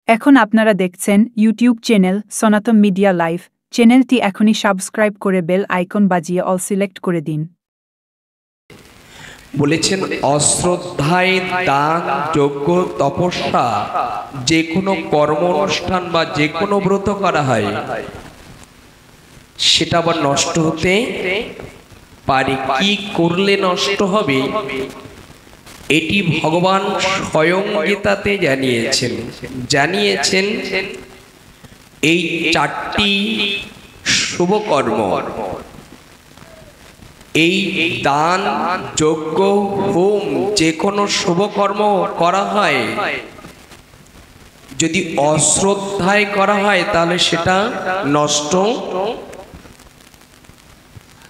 এখন আপনারা দেখছেন ইউটিউব চ্যানেল সনাতন মিডিয়া লাইভ। চ্যানেলটি এখনই সাবস্ক্রাইব করে বেল আইকন বাজিয়ে অল সিলেক্ট করে দিন। বলেছেন অশ্রদ্ধায় দান যজ্ঞ তপস্যা যে কোনো কর্ম অনুষ্ঠান বা যে কোনো ব্রত করা হয় সেটা আবার নষ্ট হতে পারে। কি করলে নষ্ট হবে এটি ভগবান স্বয়ং গীতাতে জানিয়েছেন এই চারটি শুভ কর্ম, এই দান যজ্ঞ হোম যে কোনো শুভ কর্ম করা হয় যদি অশ্রদ্ধায় করা হয় তাহলে সেটা নষ্ট।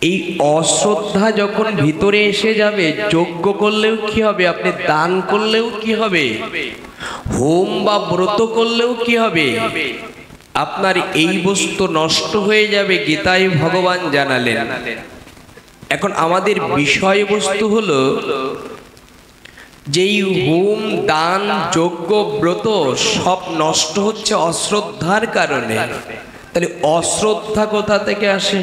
এই অশ্রদ্ধা যখন ভিতরে এসে যাবে, যজ্ঞ করলেও কি হবে, আপনি দান করলেও কি হবে, হোম বা ব্রত করলেও কি হবে, আপনার এই বস্তু নষ্ট হয়ে যাবে। গীতায় ভগবান জানালেন। এখন আমাদের বিষয়বস্তু হলো যেই হোম দান যজ্ঞ ব্রত সব নষ্ট হচ্ছে অশ্রদ্ধার কারণে। তাহলে অশ্রদ্ধা কোথা থেকে আসে?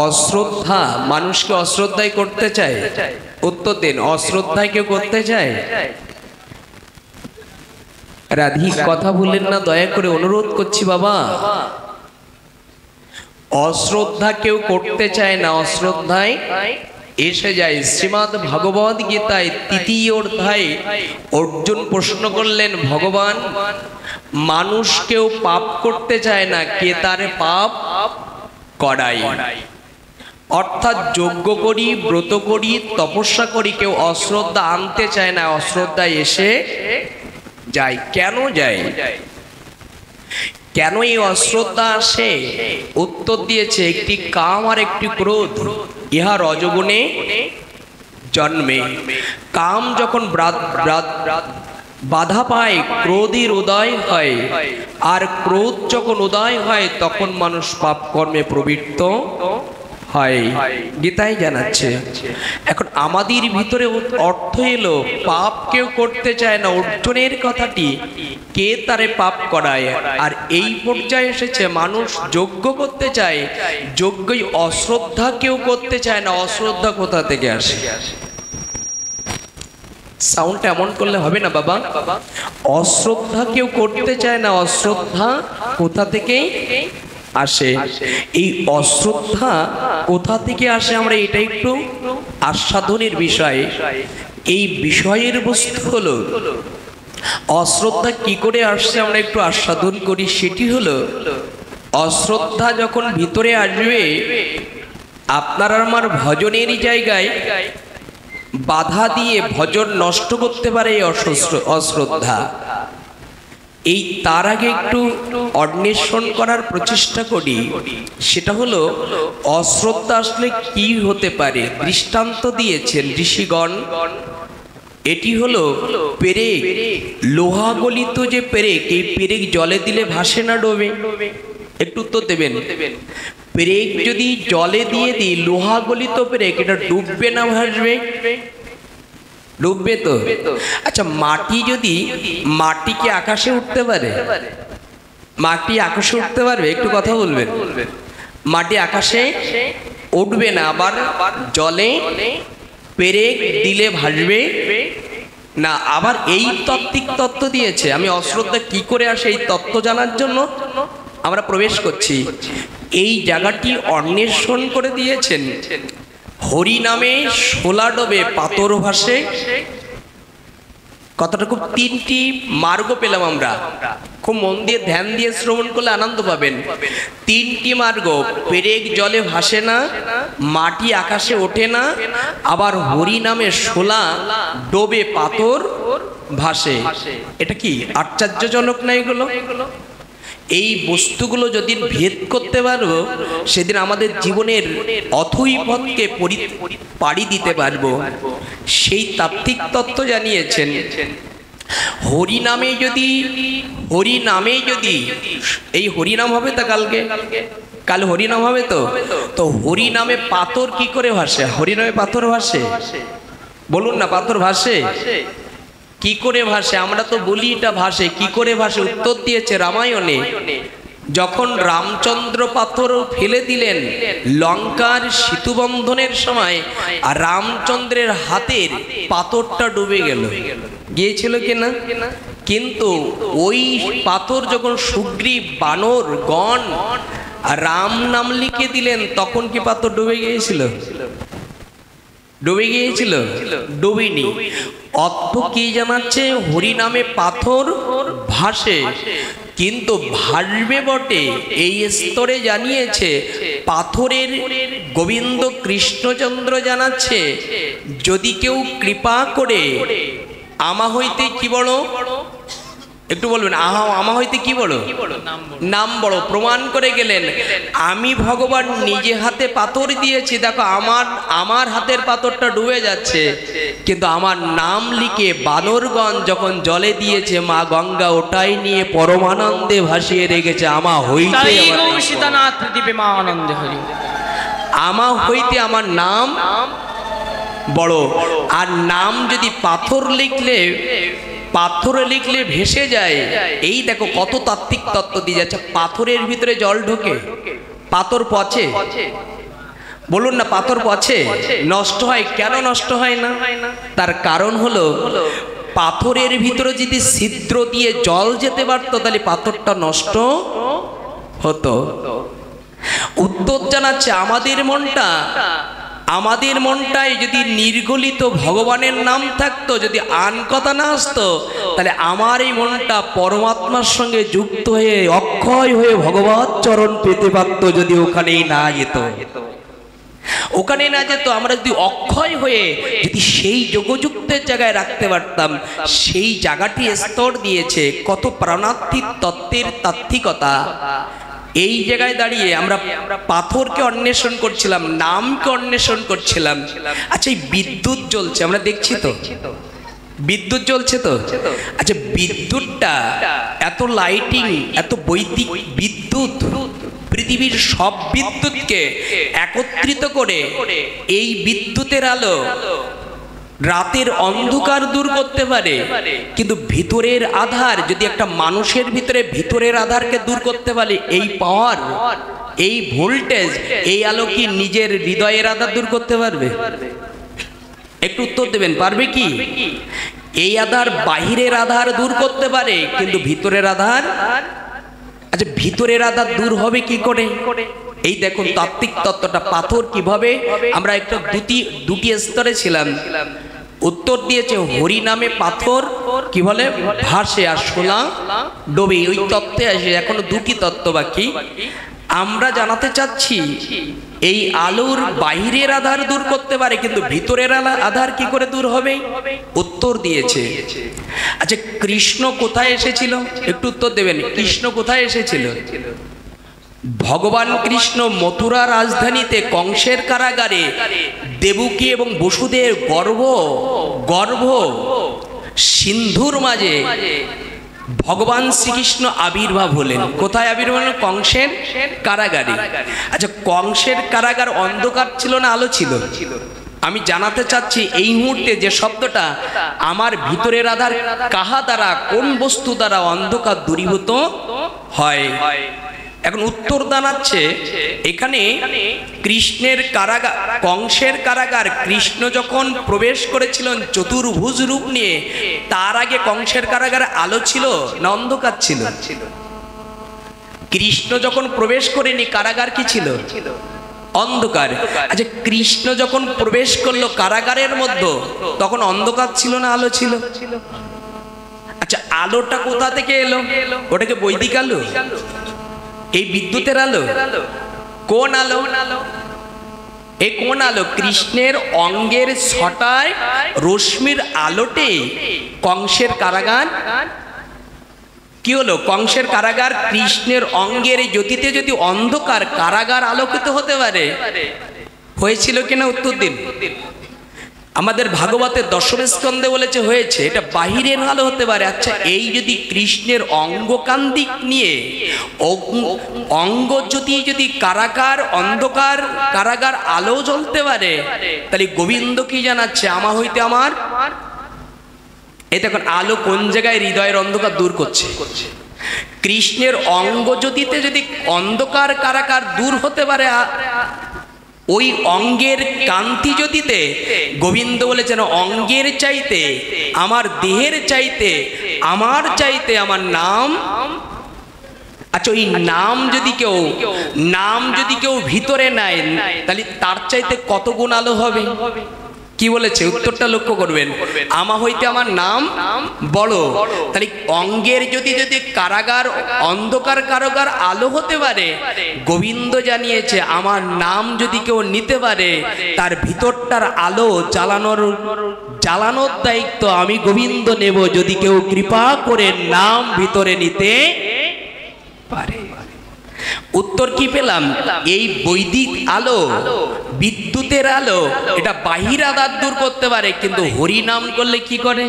অশ্রদ্ধা, মানুষকে অশ্রদ্ধাই করতে চায়? উত্তর দিন, অশ্রদ্ধায় কেউ করতে চায়? রাধিক কথা বললেন না, দয়া করে অনুরোধ করছি বাবা। অশ্রদ্ধা কেউ করতে চায় না, অশ্রদ্ধায় এসে যায়। শ্রীমদ্ ভগবদ গীতায় তৃতীয় অধ্যায়ে অর্জুন প্রশ্ন করলেন, ভগবান মানুষ কেউ পাপ করতে চায় না, কে তার পাপ করায়? অর্থাৎ যজ্ঞ করি, ব্রত করি, তপস্যা করি, কেউ অশ্রদ্ধা আনতে চায় না, অশ্রদ্ধায় এসে যায়। কেন যায়? কেন এই অশ্রদ্ধা আসে? উত্তর দিয়েছে, একটি কাম আর একটি ক্রোধ, ইহা রজগুণে জন্মে। কাম যখন বাধা পায় ক্রোধের উদয় হয়, আর ক্রোধ যখন উদয় হয় তখন মানুষ পাপ কর্মে প্রবৃত্ত হয়। গীতাই জানাচ্ছে। এখন আমাদের ভিতরে অর্থ এলো পাপ কেউ করতে চায় না। অর্জুনের কথাটি, কে তারে পাপ করায়? আর এই পর্যায়ে এসেছে মানুষ যজ্ঞ করতে চায়, যজ্ঞই অশ্রদ্ধা কেউ করতে চায় না। অশ্রদ্ধা কোথা থেকে আসে? সাউন্ড এমন করলে হবে না বাবা। অশ্রদ্ধা কেউ করতে চায় না, অশ্রদ্ধা কোথা থেকে আসে? এই অশ্রদ্ধা কোথা থেকে আসে আমরা এটা একটু আস্বাদনের বিষয়। এই বিষয়ের বস্তু হলো অশ্রদ্ধা কি করে আসছে আমরা একটু আস্বাদন করি। সেটি হলো অশ্রদ্ধা যখন ভিতরে আসবে, আপনার আমার ভজনেরই জায়গায় বাধা দিয়ে ভজন নষ্ট করতে পারে এই অশ্রদ্ধা। এই তার আগে একটু অন্বেষণ করার প্রচেষ্টা করি। সেটা হলো অশ্রদ্ধা আসলে কি হতে পারে। দৃষ্টান্ত দিয়েছেন ঋষিগণ। এটি হলো পেরেক, লোহা গলিত যে পেরেক, এই পেরেক জলে দিলে ভাসে না ডোবে? একটু উত্তর দেবেন। পেরেক যদি জলে দিয়ে দিই, লোহা গলিত পেরেক, এটা ডুববে না ভাসবে? ডুববে তো। আচ্ছা, মাটি যদি, মাটি কি আকাশে উঠতে পারে? মাটি আকাশে উঠতে পারবে? একটু কথা বলবেন। মাটি আকাশে উঠবে না। আবার জলে পেরেক দিলে ভাসবে না। আবার এই তাত্ত্বিক তত্ত্ব দিয়েছে। আমি অশ্রদ্ধা কি করে আসে এই তত্ত্ব জানার জন্য আমরা প্রবেশ করছি। এই জায়গাটি অন্বেষণ করে দিয়েছেন। হরি নামে শোলা ডোবে পাথর ভাসে। কথাটা খুব তিনটি মার্গ পেলাম আমরা। খুব মন দিয়ে ধ্যান দিয়ে শ্রবণ করলে আনন্দ পাবেন। তিনটি মার্গ। পেরেক জলে ভাসে না, মাটি আকাশে ওঠে না, আবার হরি নামে শোলা ডোবে পাথর ভাসে। এটা কি আশ্চর্যজনক না এগুলো? এই বস্তুগুলো যদি ভেদ করতে পারবো, সেদিন আমাদের জীবনের অথৈ পথকে পাড়ি দিতে পারবো। সেই তাত্ত্বিক তত্ত্ব জানিয়েছেন। হরি নামে যদি এই হরিনাম হবে তা কাল হরিনাম হবে তো হরি নামে পাথর কি করে ভাসে? হরি নামে পাথর ভাসে? বলুন না, পাথর ভাসে? কি করে ভাসে? আমরা তো বলি এটা ভাসে, কি করে ভাসে? উত্তর দিয়েছে রামায়ণে, যখন রামচন্দ্র পাথর ফেলে দিলেন লঙ্কার সেতুবন্ধনের সময়, আর রামচন্দ্রের হাতের পাথরটা ডুবে গেল, গিয়েছিল কিনা? কিন্তু ওই পাথর যখন সুগ্রীব, বানর গণ রাম নাম লিখে দিলেন, তখন কি পাথর ডুবে গিয়েছিল? ডুবে গিয়েছিল? ডুবিনি। অর্থ কি জানাচ্ছে? হরি নামে পাথর ভাসে, কিন্তু ভাসবে বটে এই স্তরে জানিয়েছে পাথরের গোবিন্দ কৃষ্ণচন্দ্র জানাচ্ছে, যদি কেউ কৃপা করে আমা হইতে কি বড়, একটু বলবেন, আমা হইতে কি বড়? নাম বড়। প্রমাণ করে গেলেন, আমি ভগবান নিজে হাতে পাথর দিয়েছি, দেখো আমার হাতের পাথরটা ডুবে যাচ্ছে, কিন্তু আমার নাম লিখে বানরগণ যখন জলে দিয়েছে, মা গঙ্গা ওটাই নিয়ে পরমানন্দে ভাসিয়ে রেখেছে। আমা হইতে আমা হইতে আমার নাম বড়। আর নাম যদি পাথরে লিখলে ভেসে যায়। এই দেখো কত তাত্ত্বিক তত্ত্ব দিয়ে যাচ্ছে। পাথরের ভিতরে জল ঢোকে, পাথর পচে? বলুন না, পাথর পচে, নষ্ট হয়। কেন নষ্ট হয় না? তার কারণ হলো পাথরের ভিতরে যদি ছিদ্র দিয়ে জল যেতে পারতো, তাহলে পাথরটা নষ্ট হতো। উত্তর জানাচ্ছে, আমাদের মনটায় যদি নির্গলিত ভগবানের নাম থাকতো, যদি আন কথা না আসতো, তাহলে আমার এই মনটা পরমাত্মার সঙ্গে যুক্ত হয়ে অক্ষয় হয়ে ভগবত চরণ পেতে পারতো। যদি ওখানেই না যেত, আমরা যদি অক্ষয় হয়ে যদি সেই যোগযুক্তের জায়গায় রাখতে পারতাম, সেই জায়গাটি স্তর দিয়েছে কত প্রাণাত্মিক তত্ত্বের তাত্ত্বিকতা। এই জায়গায় দাঁড়িয়ে আমরা পাথরকে অন্বেষণ করছিলাম, নামকে অন্বেষণ করছিলাম। আচ্ছা, এই বিদ্যুৎ জ্বলছে, আমরা দেখছি তো, বিদ্যুৎ জ্বলছে তো। আচ্ছা, বিদ্যুৎটা এত লাইটিং, এত বৈদ্যুতিক বিদ্যুৎ, পৃথিবীর সব বিদ্যুৎকে একত্রিত করে এই বিদ্যুতের আলো রাতের অন্ধকার দূর করতে পারে, কিন্তু ভিতরের আধার, যদি একটা মানুষের ভিতরের আধারকে দূর করতে পারে, এই পাওয়ার, এই ভোল্টেজ, এই আলো কি নিজের হৃদয়ের আধার দূর করতে পারবে? একটু উত্তর দেবেন, পারবে কি? এই আধার বাহিরের আধার দূর করতে পারে, কিন্তু ভিতরের আধার, আচ্ছা ভিতরের আধার দূর হবে কি করে? এই দেখুন তাত্ত্বিক তত্ত্বটা। পাথর কিভাবে, আমরা একটা দুটি স্তরে ছিলাম। উত্তর দিয়েছে, হরি নামে পাথর কি বলে? ভাসে, আর সোনা ডোবে। ওই তত্ত্বে আসে। এখনো দুটি তত্ত্ব বাকি। আমরা জানাতে চাচ্ছি, এই আলোর বাহিরের আধার দূর করতে পারে, কিন্তু ভিতরের আধার কি করে দূর হবে? উত্তর দিয়েছে। আচ্ছা, কৃষ্ণ কোথায় এসেছিল? একটু উত্তর দেবেন, কৃষ্ণ কোথায় এসেছিল? ভগবান কৃষ্ণ মথুরা রাজধানীতে কংসের কারাগারে দেবকী এবং বসুদেব গর্ভ সিন্ধুর মাঝে ভগবান শ্রীকৃষ্ণ আবির্ভাব হলেন। কোথায় আবির্ভাব হলেন? কংসের কারাগারে। আচ্ছা, কংসের কারাগার অন্ধকার ছিল না আলো ছিল? আমি জানাতে চাচ্ছি এই মুহূর্তে যে শব্দটা, আমার ভিতরের আধার কাহা দ্বারা, কোন বস্তু দ্বারা অন্ধকার দূরীভূত হয়? এখন উত্তর জানাচ্ছে, এখানে কৃষ্ণের কারাগার, কংসের কারাগার, কৃষ্ণ যখন প্রবেশ করেছিলেন চতুর্ভুজ রূপ নিয়ে, তার আগে কংসের কারাগারে আলো ছিল না অন্ধকার ছিল? কৃষ্ণ যখন প্রবেশ করেনি, কারাগার কি ছিল? অন্ধকার। আচ্ছা, কৃষ্ণ যখন প্রবেশ করলো কারাগারের মধ্যে, তখন অন্ধকার ছিল না আলো ছিল? আচ্ছা, আলোটা কোথা থেকে এলো? ওটাকে বৈদিক আলো? এই বিদ্যুতের আলো? কোন আলো? এই কোন আলো? কৃষ্ণের অঙ্গের ছটায় রশ্মির আলোতে কংসের কারাগার কি হলো? কংসের কারাগার কৃষ্ণের অঙ্গের জ্যোতিতে যদি অন্ধকার, কারাগার আলোকিত হতে পারে, হয়েছিল কিনা? উত্তর দিন। আমাদের ভাগবতের দশম স্কন্ধে বলেছে হয়েছে। এটা বাহিরের আলো হতে পারে। আচ্ছা, এই যদি কৃষ্ণের অঙ্গকান্দিক নিয়ে অঙ্গ যদি কারাগার, অন্ধকার কারাগার আলো জ্বলতে পারে, তাহলে গোবিন্দ কি জানাচ্ছে? আমা হইতে আমার এই দেখুন আলো কোন জায়গায় হৃদয়ের অন্ধকার দূর করছে। কৃষ্ণের অঙ্গ যদি অন্ধকার কারাকার দূর হতে পারে, ওই অঙ্গের কান্তি যদিতে গোবিন্দ বলেছেন অঙ্গের চাইতে আমার দেহের চাইতে আমার নাম। আচ্ছা ওই নাম যদি কেউ ভিতরে নেয় তাহলে তার চাইতে কত গুণ আলো হবে? কি বলেছে উত্তরটা লক্ষ্য করবেন। আমা হইতে আমার নাম বড়। তাহলে অঙ্গের যদি কারাগার অন্ধকার কারাগার আলো হতে পারে, গোবিন্দ জানিয়েছে আমার নাম যদি কেউ নিতে পারে তার ভিতরটার আলো জ্বালানোর দায়িত্ব আমি গোবিন্দ নেব, যদি কেউ কৃপা করে নাম ভিতরে নিতে পারে। উত্তর কি পেলাম? এই বৈদিক আলো, বিদ্যুতের আলো, এটা বাহির আধার দূর করতে পারে, কিন্তু হরি নাম করলে কি করে?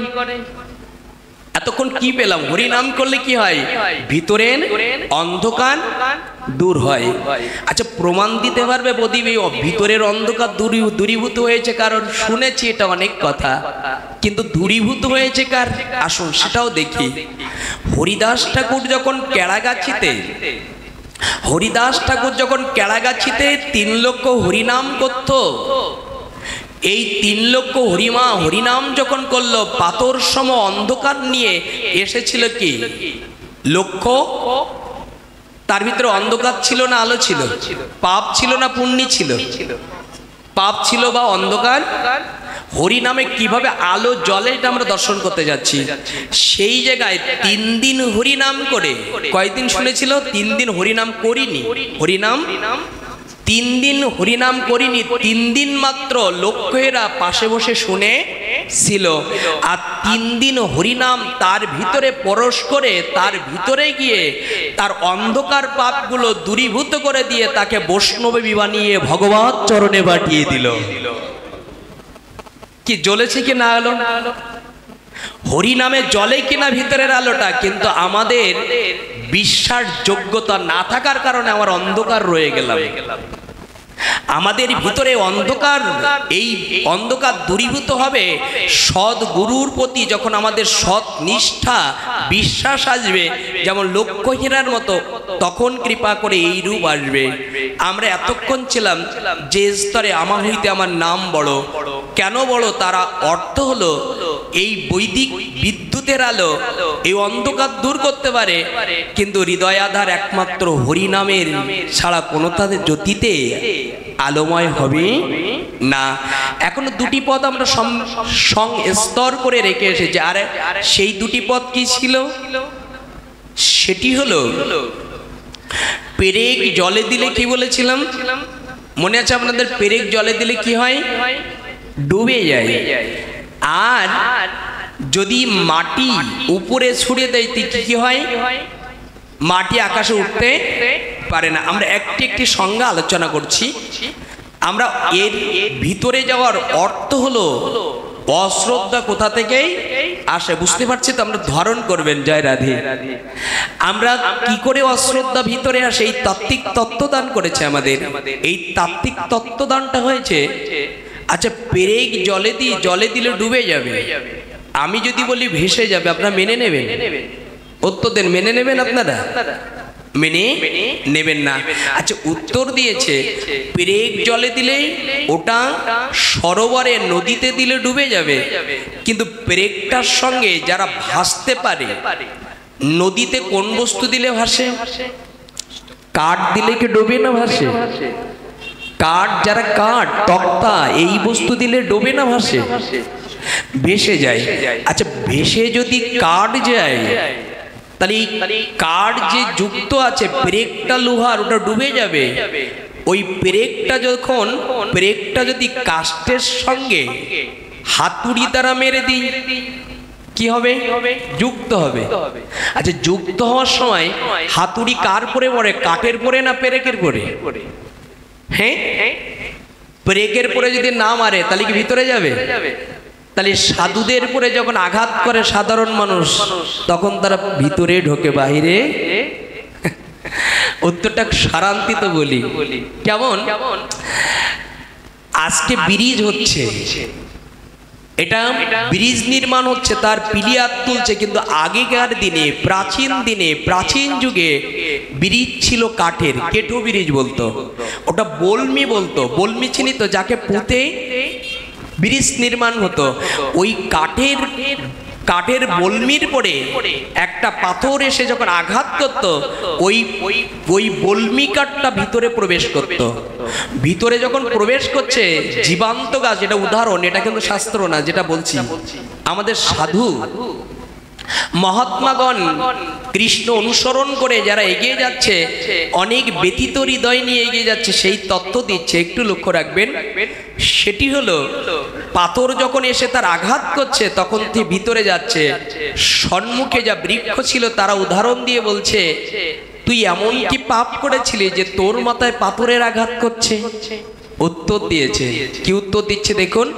এতক্ষণ কি পেলাম? হরি নাম করলে কি হয়? ভিতরের অন্ধকার দূর হয়। আচ্ছা প্রমাণ দিতে পারবে প্রদীপ এই ভিতরের অন্ধকার দূরীভূত হয়েছে? কারণ শুনেছি এটা অনেক কথা, কিন্তু দূরীভূত হয়েছে কার? আসুন সেটাও দেখি। হরিদাস ঠাকুর যখন কেড়াগাছিতে 3 লক্ষ হরিনাম করত, এই 3 লক্ষ হরিনাম যখন করলো, পাথর সম অন্ধকার নিয়ে এসেছিল কি লক্ষ? তার ভিতরে অন্ধকার ছিল না আলো ছিল? পাপ ছিল না পুণ্যি ছিল? পাপ ছিল বা অন্ধকার? হরিনামে কিভাবে আলো জ্বলে এটা আমরা দর্শন করতে যাচ্ছি। সেই জায়গায় 3 দিন হরিনাম করে, কয়েকদিন শুনেছিল 3 দিন হরিনাম করিনি, 3 দিন হরিনাম করিনি, 3 দিন মাত্র লক্ষ্যেরা পাশে বসে শুনে ছিল। আর 3 দিন হরিনাম তার ভিতরে পরশ করে, তার ভিতরে গিয়ে তার অন্ধকার পাপগুলো দূরীভূত করে দিয়ে তাকে বৈষ্ণবী বানিয়ে ভগবত চরণে পাঠিয়ে দিল। কি জ্বলেছে কি না আলো? হরি নামে জ্বলে কিনা ভিতরের আলোটা, কিন্তু আমাদের বিশ্বাসযোগ্যতা না থাকার কারণে আমার অন্ধকার রয়ে গেলাম। আমাদের ভিতরে অন্ধকার, এই অন্ধকার দূরীভূত হবে সৎ গুরুর প্রতি যখন আমাদের সৎ নিষ্ঠা বিশ্বাস আসবে, যেমন লক্ষ্যহীনার মতো, তখন কৃপা করে এই রূপ আসবে। আমরা এতক্ষণ ছিলাম যে স্তরে আমা হইতে আমার নাম বড়। কেন বড়? তারা অর্থ হলো এই বৈদিক বিদ্যুতের আলো এই অন্ধকার দূর করতে পারে, কিন্তু হৃদয় আধার একমাত্র হরিনামের ছাড়া কোনো তাদের জ্যোতিতে আলোময় হবে না। এখনো 2টি পদ আমরা স্তর করে রেখে এসেছি। আর সেই 2টি পদ কি ছিল? সেটি হলো পেরেক জলে দিলে কি বলেছিলাম? মনে আছে আপনাদের? পেরেক জলে দিলে কি হয়? ডুবে যায়। আর যদি মাটি উপরে ছুড়ে দেয় কি হয়? মাটি আকাশে উঠতে পারে না। আমরা একটি সংজ্ঞা আলোচনা করছি। আমরা এর ভিতরে যাওয়ার অর্থ হলো অশ্রদ্ধা কোথা থেকে আসে, বুঝতে পারছি তো? আমরা ধারণ করবেন। জয় রাধে। আমরা কি করে অশ্রদ্ধা ভিতরে আসে? এই তাত্ত্বিক তত্ত্বদান করেছে আমাদের। এই তাত্ত্বিক তত্ত্বদানটা হয়েছে, আচ্ছা পেরেক জলে দিলে ডুবে যাবে, আমি যদি বলি ভেসে যাবে, আপনারা মেনে নেবেন? উত্তর দেন, মেনে নেবেন আপনারা? মেনে নেবেন না। আচ্ছা উত্তর দিয়েছে পেরেক জলে দিলে ওটা সরোবরে নদীতে দিলে ডুবে যাবে, কিন্তু পেরেকটার সঙ্গে যারা ভাসতে পারে, নদীতে কোন বস্তু দিলে ভাসে? কাঠ দিলে কি ডুবে না ভাসে? কাঠ, যারা কাঠ তক্তা এই বস্তু দিলে ডোবে না ভাসে? ভেসে যায়। আচ্ছা ভেসে যদি কাঠ যায়, তাহলে কাঠ যে যুক্ত আছে পেরেকটা লোহার, ওটা ডুবে যাবে। ওই পেরেকটা যদি কাষ্ঠের সঙ্গে হাতুড়ি দ্বারা মেরে দিই কি হবে? যুক্ত হবে। আচ্ছা যুক্ত হওয়ার সময় হাতুড়ি কার পরে পড়ে? কাঠের পরে না পেরেকের পরে? হ্যাঁ, পেরেকের পরে যদি না মারে তাহলে কি ভিতরে যাবে? তাহলে সাধুদের পরে যখন আঘাত করে সাধারণ মানুষ, তখন তারা ভিতরে ঢোকে, বাহিরে। উত্তরটা সারান্তিত বলি। কেমন? আজকে ব্রিজ হচ্ছে, এটা ব্রিজ নির্মাণ হচ্ছে, তার পিলিয়ার তুলছে, কিন্তু আগেকার দিনে প্রাচীন যুগে ব্রিজ ছিল কাঠের, কেটো ব্রিজ বলতো, ওটা বলমি বলতো। বলমি চিনি তো, যাকে পুঁতে ব্রিজ নির্মাণ হতো। ওই কাঠের বলমির পরে একটা পাথর এসে যখন আঘাত করত, ওই বলমি কাঠটা ভিতরে প্রবেশ করত। ভিতরে যখন প্রবেশ করছে জীবান্ত গাছ, এটা উদাহরণ, এটা কিন্তু শাস্ত্র না, যেটা বলছি আমাদের সাধু মহাত্মাগণ কৃষ্ণ অনুসরণ করে যারা এগিয়ে যাচ্ছে, অনেক ব্যতীত হৃদয় নিয়ে এগিয়ে যাচ্ছে, সেই তথ্য দিচ্ছে, একটু লক্ষ্য রাখবেন। সেটি হলো পাথর যখন এসে তার আঘাত করছে তখন ভিতরে যাচ্ছে। সম্মুখে যা বৃক্ষ ছিল তারা উদাহরণ দিয়ে বলছে, তুই এমন কি পাপ করেছিলি যে তোর মাথায় পাথরের আঘাত করছে? উত্তর দিয়েছে, কি উত্তর দিচ্ছে দেখুন।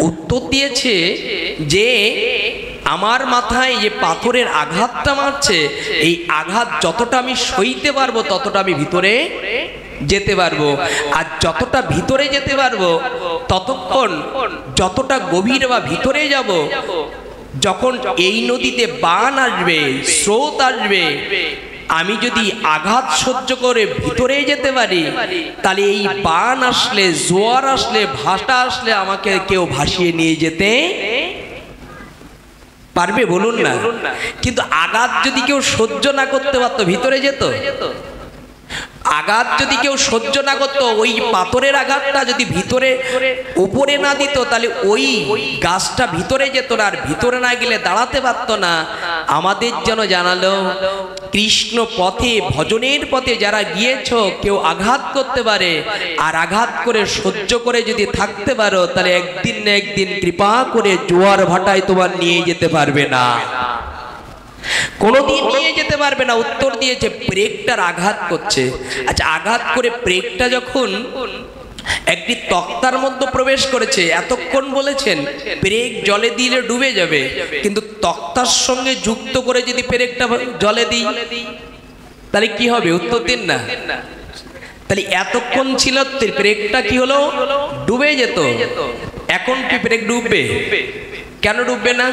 উত্তর দিয়েছে যে আমার মাথায় যে পাথরের আঘাতটা মারছে, এই আঘাত যতটা আমি সইতে পারবো ততটা আমি ভিতরে যেতে পারবো, আর যতটা ভিতরে যেতে পারবো ততক্ষণ, যতটা গভীর বা ভিতরে যাব, যখন এই নদীতে বান আসবে, স্রোত আসবে, আমি যদি আঘাত সহ্য করে ভিতরে যেতে পারি, তাহলে এই বান আসলে, জোয়ার আসলে, ভাটা আসলে আমাকে কেউ ভাসিয়ে নিয়ে যেতে পারবে? বলুন না। কিন্তু আঘাত যদি কেউ সহ্য না করতে পারতো, ভিতরে যেত? আঘাত যদি কেউ সহ্য না করতো, ওই পাথরের আঘাতটা যদি ভিতরে উপরে না দিত, তাহলে ওই গাছটা ভিতরে যেত না, আর ভিতরে না গেলে দাঁড়াতে পারতো না। আমাদের যেন জানালো, কৃষ্ণ পথে, ভজনের পথে যারা গিয়েছ, কেউ আঘাত করতে পারে, আর আঘাত করে সহ্য করে যদি থাকতে পারো, তাহলে একদিন না একদিন কৃপা করে জোয়ার ভাটায় তোমার নিয়ে যেতে পারবে না, কোনোদিন নিয়ে যেতে পারবে না। উত্তর দিয়েছে, ব্রেকটার আঘাত করছে। আচ্ছা, আঘাত করে ব্রেকটা যখন একটি তক্তার মধ্যে প্রবেশ করেছে, এতক্ষণ বলেছেন ব্রেক জলে দিলে ডুবে যাবে, কিন্তু তক্তার সঙ্গে যুক্ত করে যদি ব্রেকটা জলে দিই তাহলে কি হবে? উত্তর দিন না। তাহলে এতক্ষণ ছিল ব্রেকটা কি হলো? ডুবে যেত। এখন কি ব্রেক ডুববে? কেন ডুববে না?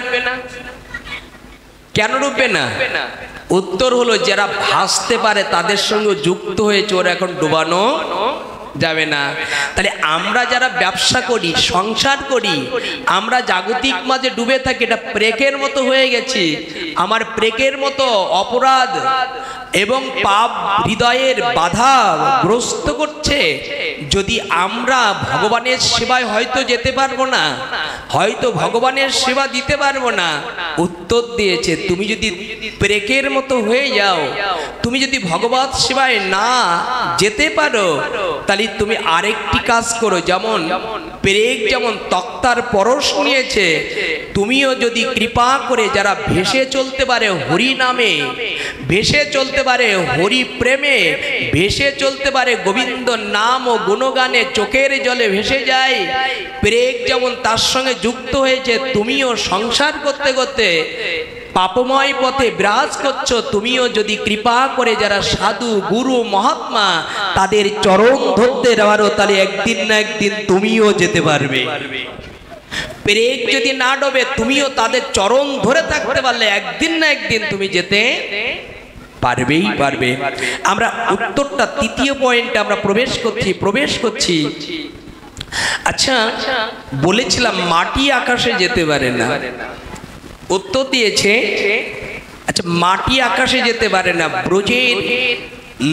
কেন ডুববে না? উত্তর হলো, যারা ভাসতে পারে তাদের সঙ্গে যুক্ত হয়েছে, ওরা এখন ডুবানো যাবে না। তাহলে আমরা যারা ব্যবসা করি, সংসার করি, আমরা জাগতিক মাঝে ডুবে থাকি, এটা প্রেকের মতো হয়ে গেছি। আমার প্রেকের মতো অপরাধ এবং পাপ হৃদয়ের বাধা গ্রস্ত করছে। যদি আমরা ভগবানের সেবায় হয়তো যেতে পারবো না, হয়তো ভগবানের সেবা দিতে পারবো না। উত্তর দিয়েছে, তুমি যদি প্রেকের মতো হয়ে যাও, তুমি যদি ভগবত সেবায় না যেতে পারো, তাহলে তুমি আরেকটি কাজ করো। যেমন প্রেক যেমন তক্তার পরশ নিয়েছে, তুমিও যদি কৃপা করে যারা ভেসে চলতে পারে হরি নামে, ভেসে চলতে পারে হরি প্রেমে, ভেসে চলতে পারে গোবিন্দ নাম ও গুণগানে, চোখের জলে ভেসে যায়, প্রেক যেমন তার সঙ্গে যুক্ত হয়েছে, তুমিও সংসার করতে করতে পাপময় পথে বিরাজ করছো, তুমিও যদি কৃপা করে যারা সাধু গুরু মহাত্মা তাদের চরণ ধরতে পারো, তাহলে একদিন না একদিন তুমিও যেতে পারবে। প্রেক যদি না ডোবে, তুমিও তাদের চরণ ধরে থাকতে পারলে একদিন না একদিন তুমি যেতে পারবেই পারবে। আমরা উত্তরটা তৃতীয় পয়েন্টে আমরা প্রবেশ করছি। আচ্ছা, বলেছিলাম মাটি আকাশে যেতে পারে না। উত্তর দিয়েছে, আচ্ছা মাটি আকাশে যেতে পারে না। ব্রজের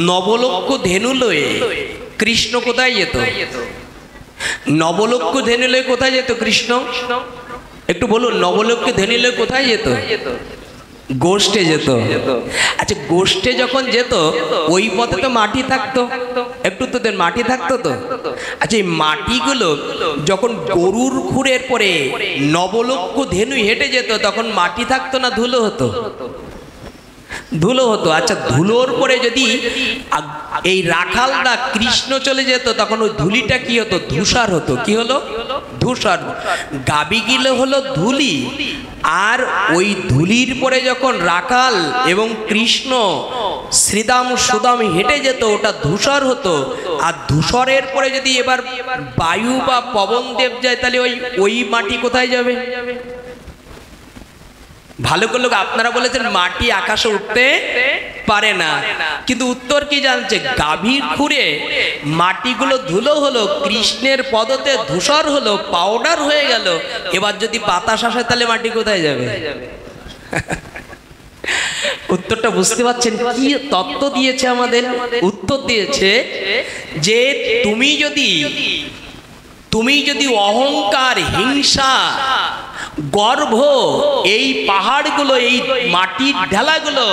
নবলক্ষ ধেনু লয়ে কৃষ্ণ কোথায় যেত? নবলক্ষ ধেনু লয়ে কোথায় যেত কৃষ্ণ? একটু বলুন, নবলক্ষ ধেনু লয়ে কোথায় যেত? গোষ্ঠে যেত। আচ্ছা, গোষ্ঠে যখন যেত ওই পথে তো মাটি থাকতো, একটু তো মাটি থাকতো তো। আচ্ছা, এই মাটিগুলো যখন গরুর খুরের পরে নবলক্ষ ধেনু হেঁটে যেত, তখন মাটি থাকতো না ধুলো হতো? ধুলো হতো। আচ্ছা, ধুলোর পরে যদি এই রাখালটা কৃষ্ণ চলে যেত, তখন ওই ধুলিটা কি হতো? ধূসার হতো। কি হলো? ধূসার। গাবি গিলে হলো ধুলি, আর ওই ধুলির পরে যখন রাখাল এবং কৃষ্ণ শ্রীদাম সুদাম হেঁটে যেত, ওটা ধূসর হতো। আর ধূসরের পরে যদি এবার বায়ু বা পবন দেব যায়, তাহলে ওই মাটি কোথায় যাবে? ভালো করে লোক আপনারা বলেছেন মাটি আকাশে উঠতে পারে না, কিন্তু উত্তর কি জানছে? গাভীর খুঁড়ে মাটিগুলো ধুলো হলো, কৃষ্ণের পদতে ধূসর হলো, পাউডার হয়ে গেল। এবার যদি বাতাস আসে তাহলে মাটি কোথায় যাবে? উত্তরটা বুঝতে পারছেন? কি তত্ত্ব দিয়েছে আমাদের? উত্তর দিয়েছে যে তুমি যদি অহংকার, হিংসা, গর্ভ, এই পাহাড়গুলো, এই মাটির ঢেলাগুলো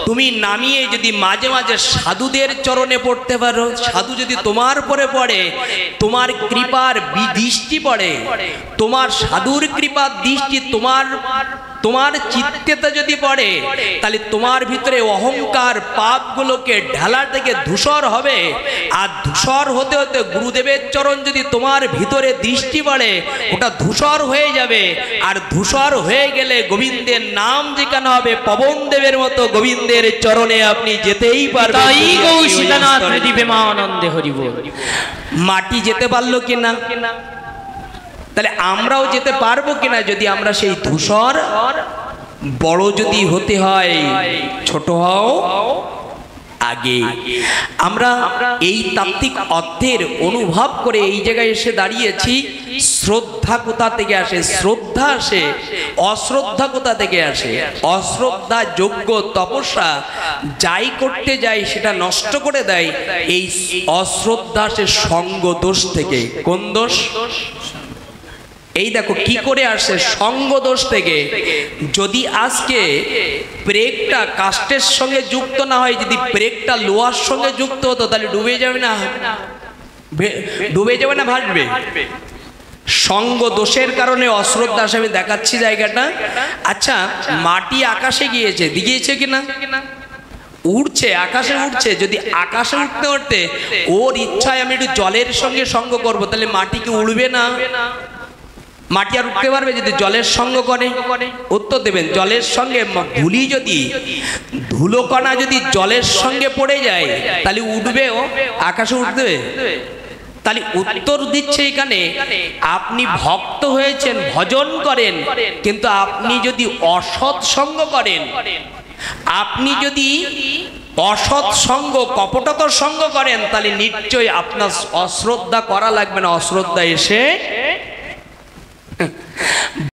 তুমি নামিয়ে যদি মাঝে মাঝে সাধুদের চরণে পড়তে পারো, সাধু যদি তোমার পরে পড়ে, তোমার কৃপার দৃষ্টি পড়ে, তোমার সাধুর কৃপার দৃষ্টি তোমার চিত্তেতে যদি পড়ে, তাহলে তোমার ভিতরে অহংকার পাপগুলোকে ঢালা থেকে ধূসর হবে। আর ধূসর হতে হতে গুরুদেবের চরণ যদি তোমার ভিতরে দৃষ্টি পড়ে, ওটা ধূসর হয়ে যাবে। আর ধূসর হয়ে গেলে গোবিন্দের নাম যেখানে হবে, পবন দেবের মতো গোবিন্দের চরণে আপনি যেতেই পারবেন। মাটি যেতে পারলো কিনা, তাহলে আমরাও যেতে পারবো কিনা? যদি আমরা সেই ধূসর, বড় যদি হতে হয়, ছোট হও আগে। আমরা এই তাত্ত্বিক অর্থের অনুভব করে এই জায়গায় এসে দাঁড়িয়েছি। শ্রদ্ধা কোথা থেকে আসে? শ্রদ্ধা আসে। অশ্রদ্ধা কোথা থেকে আসে? অশ্রদ্ধা, যজ্ঞ, তপস্যা যাই করতে যায় সেটা নষ্ট করে দেয়। এই অশ্রদ্ধা আসে সঙ্গ দোষ থেকে। কোন দোষ? এই দেখো কি করে আসে, সঙ্গ দোষ থেকে। যদি আজকে ব্রেকটা কাষ্টের সঙ্গে যুক্ত না হয়, যদি ব্রেকটা লোহার সঙ্গে যুক্ত হতো, তাহলে ডুবে যাবে না? ডুবে যাবে না ভাসবে? সঙ্গ দোষের কারণে অশ্রদ্ধা আসে। আমি দেখাচ্ছি জায়গাটা। আচ্ছা, মাটি আকাশে গিয়েছে কিনা? উড়ছে, আকাশে উঠছে। যদি আকাশে উঠতে উঠতে ওর ইচ্ছায় আমি একটু জলের সঙ্গে সঙ্গ করব, তাহলে মাটি কি উড়বে না? মাটি আর উঠতে পারবে যদি জলের সঙ্গ করে? উত্তর দেবেন, জলের সঙ্গে ধুলি, যদি ধুলোকণা যদি জলের সঙ্গে পড়ে যায়, তাহলে উঠবে? ও আকাশে উঠবে? তাহলে উত্তর দিচ্ছে এখানে, আপনি ভক্ত হয়েছেন, ভজন করেন, কিন্তু আপনি যদি অসৎ সঙ্গ করেন, আপনি যদি অসৎ সঙ্গ, কপটতার সঙ্গ করেন, তাহলে নিশ্চয়ই আপনার অশ্রদ্ধা করা লাগবে না, অশ্রদ্ধা এসে